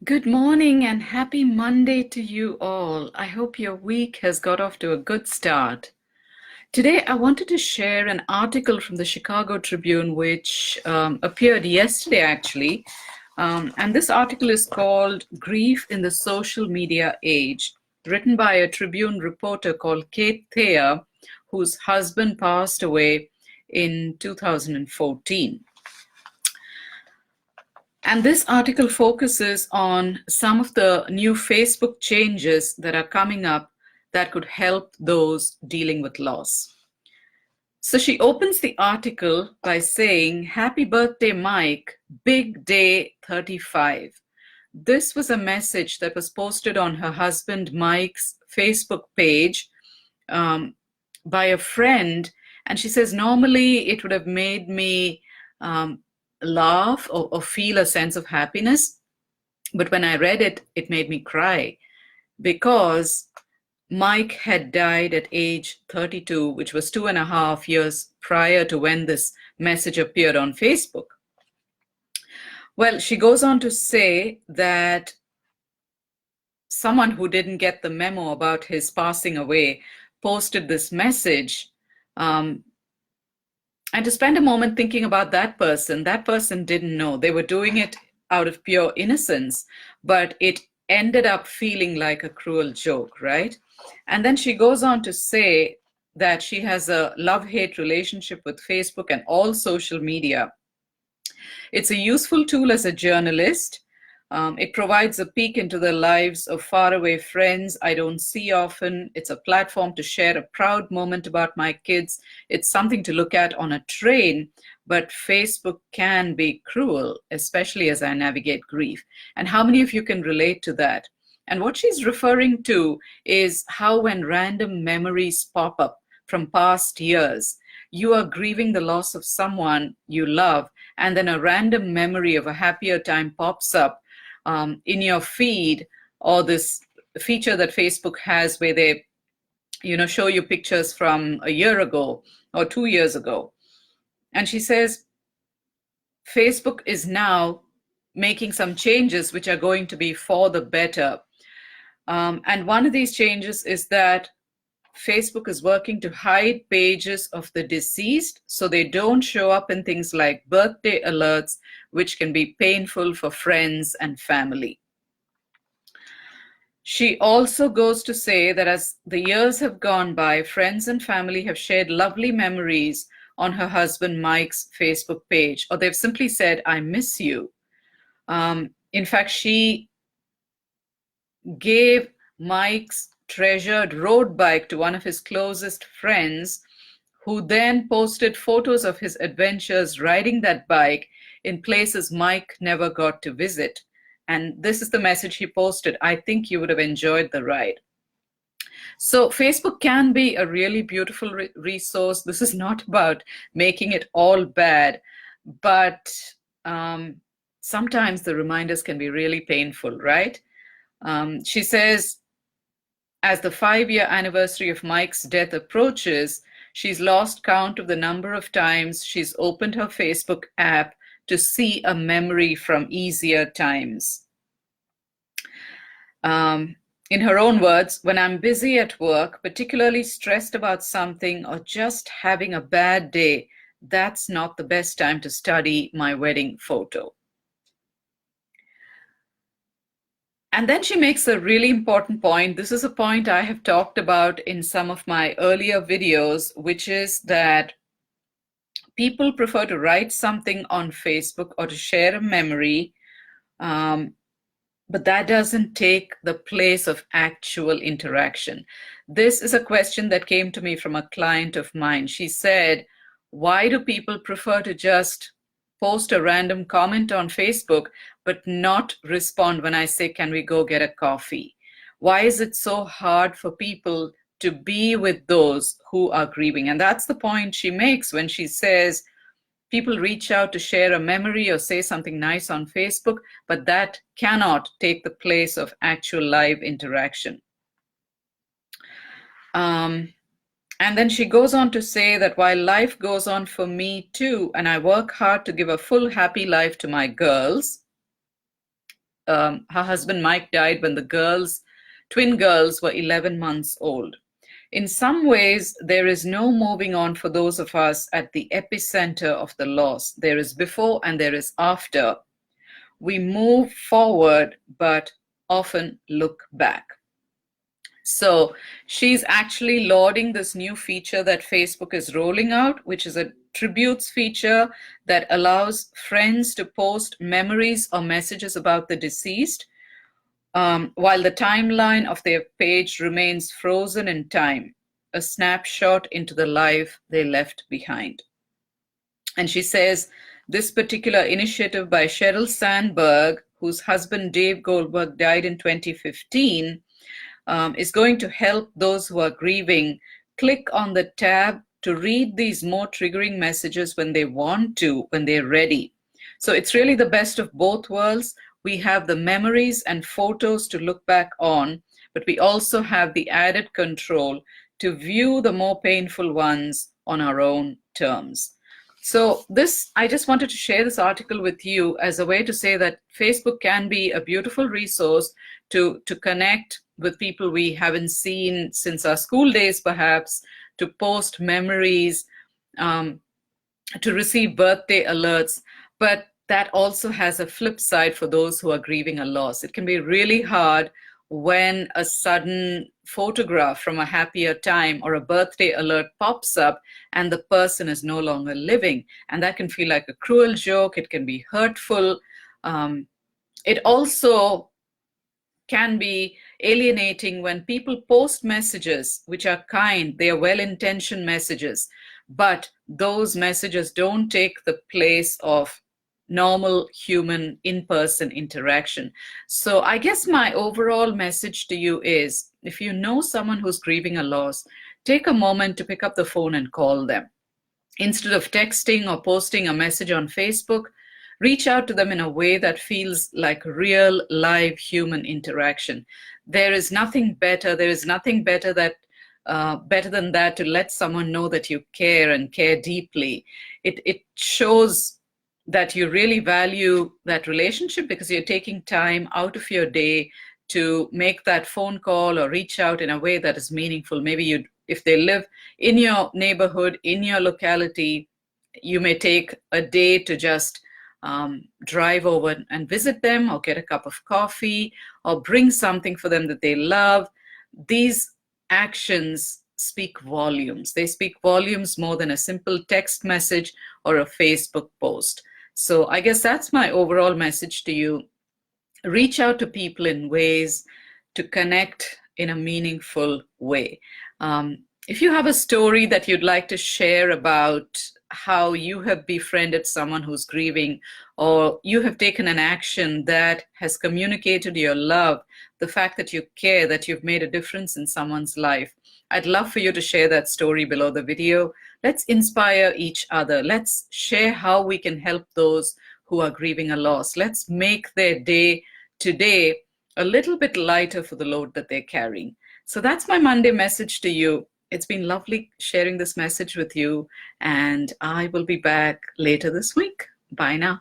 Good morning and happy Monday to you all. I hope your week has got off to a good start. Today, I wanted to share an article from the Chicago Tribune, which appeared yesterday actually. And this article is called Grief in the Social Media Age, written by a Tribune reporter called Kate Thayer, whose husband passed away in 2014. And this article focuses on some of the new Facebook changes that are coming up that could help those dealing with loss. So she opens the article by saying, "Happy birthday, Mike, big day 35." This was a message that was posted on her husband Mike's Facebook page um, by a friend. And she says, normally it would have made me um, laugh or feel a sense of happiness. But when I read it, it made me cry because Mike had died at age 32, which was 2.5 years prior to when this message appeared on Facebook. Well, she goes on to say that someone who didn't get the memo about his passing away posted this message. And to spend a moment thinking about that person didn't know. They were doing it out of pure innocence, but it ended up feeling like a cruel joke, right? And then she goes on to say that she has a love-hate relationship with Facebook and all social media. It's a useful tool as a journalist. It provides a peek into the lives of faraway friends I don't see often. It's a platform to share a proud moment about my kids. It's something to look at on a train, but Facebook can be cruel, especially as I navigate grief. And how many of you can relate to that? And what she's referring to is how when random memories pop up from past years, you are grieving the loss of someone you love, and then a random memory of a happier time pops up in your feed, or this feature that Facebook has where they show you pictures from a year ago or 2 years ago. And she says Facebook is now making some changes which are going to be for the better. And one of these changes is that Facebook is working to hide pages of the deceased so they don't show up in things like birthday alerts, which can be painful for friends and family. She also goes to say that as the years have gone by, friends and family have shared lovely memories on her husband Mike's Facebook page, or they've simply said, "I miss you." In fact, she gave Mike's treasured road bike to one of his closest friends, who then posted photos of his adventures riding that bike in places Mike never got to visit. And this is the message he posted: "I think you would have enjoyed the ride." So Facebook can be a really beautiful resource. This is not about making it all bad, but sometimes the reminders can be really painful, right? She says, as the 5-year anniversary of Mike's death approaches, she's lost count of the number of times she's opened her Facebook app to see a memory from easier times. In her own words, "When I'm busy at work, particularly stressed about something, or just having a bad day, that's not the best time to study my wedding photo." And then she makes a really important point. This is a point I have talked about in some of my earlier videos, which is that people prefer to write something on Facebook or to share a memory, but that doesn't take the place of actual interaction. This is a question that came to me from a client of mine. She said, "Why do people prefer to just post a random comment on Facebook, but not respond when I say, 'Can we go get a coffee?' Why is it so hard for people to be with those who are grieving?" And that's the point she makes when she says, people reach out to share a memory or say something nice on Facebook, but that cannot take the place of actual live interaction. And then she goes on to say that while life goes on for me too, and I work hard to give a full, happy life to my girls, her husband Mike died when the twin girls were 11 months old. In some ways, there is no moving on for those of us at the epicenter of the loss. There is before and there is after. We move forward, but often look back. So she's actually lauding this new feature that Facebook is rolling out, which is a tributes feature that allows friends to post memories or messages about the deceased, while the timeline of their page remains frozen in time, a snapshot into the life they left behind. And she says this particular initiative by Sheryl Sandberg, whose husband Dave Goldberg died in 2015, is going to help those who are grieving click on the tab to read these more triggering messages when they want to, when they're ready. So it's really the best of both worlds. We have the memories and photos to look back on, but we also have the added control to view the more painful ones on our own terms. So I just wanted to share this article with you as a way to say that Facebook can be a beautiful resource to connect with people we haven't seen since our school days, perhaps, to post memories, to receive birthday alerts. But that also has a flip side for those who are grieving a loss. It can be really hard when a sudden photograph from a happier time or a birthday alert pops up and the person is no longer living. And that can feel like a cruel joke. It can be hurtful. It also can be alienating when people post messages which are kind, they are well-intentioned messages, but those messages don't take the place of normal human in-person interaction. So I guess my overall message to you is, if you know someone who's grieving a loss, take a moment to pick up the phone and call them. Instead of texting or posting a message on Facebook, reach out to them in a way that feels like real, live human interaction. There is nothing better. There is nothing better than that to let someone know that you care and care deeply. It shows that you really value that relationship because you're taking time out of your day to make that phone call or reach out in a way that is meaningful. Maybe if they live in your neighborhood, in your locality, you may take a day to just drive over and visit them, or get a cup of coffee, or bring something for them that they love. These actions speak volumes. They speak volumes more than a simple text message or a Facebook post. So I guess that's my overall message to you. Reach out to people in ways to connect in a meaningful way. If you have a story that you'd like to share about how you have befriended someone who's grieving, or you have taken an action that has communicated your love, the fact that you care, that you've made a difference in someone's life, I'd love for you to share that story below the video. Let's inspire each other. Let's share how we can help those who are grieving a loss. Let's make their day today a little bit lighter for the load that they're carrying. So that's my Monday message to you. It's been lovely sharing this message with you, and I will be back later this week. Bye now.